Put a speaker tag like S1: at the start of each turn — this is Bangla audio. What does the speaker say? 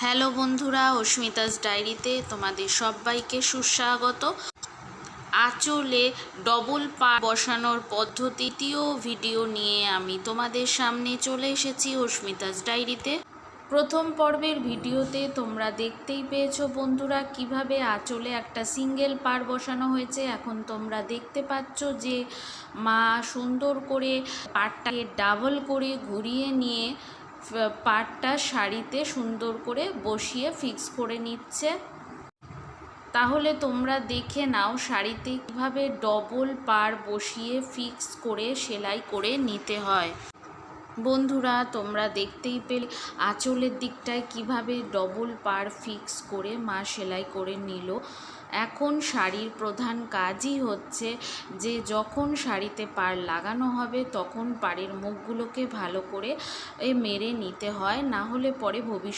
S1: হ্যালো বন্ধুরা, অস্মিতাস ডায়েরিতে তোমাদের সবাইকে সুস্বাগত। আঁচলে ডবল পাড় বসানোর পদ্ধতিটিও ভিডিও নিয়ে আমি তোমাদের সামনে চলে এসেছি অস্মিতাস ডায়েরিতে। প্রথম পর্বের ভিডিওতে তোমরা দেখতেই পেয়েছো বন্ধুরা কিভাবে আঁচলে একটা সিঙ্গেল পাড় বসানো হয়েছে। এখন তোমরা দেখতে পাচ্ছ যে মা সুন্দর করে পাড়টাকে ডাবল করে ঘুরিয়ে নিয়ে পাড়টা শাড়িতে সুন্দর করে বসিয়ে ফিক্স করে নিচ্ছে। তাহলে তোমরা দেখে নাও শাড়িতে কীভাবে ডবল পাড় বসিয়ে ফিক্স করে সেলাই করে নিতে হয়। বন্ধুরা তোমরা দেখতেই পেলে আঁচলের দিকটায় কিভাবে ডবল পাড় ফিক্স করে মা সেলাই করে নিল। এখন শাড়ির প্রধান কাজই হচ্ছে যে যখন শাড়িতে পাড় লাগানো হবে তখন পাড়ের মুখগুলোকে ভালো করে মেরে নিতে হয়, না হলে পরে ভবিষ্যৎ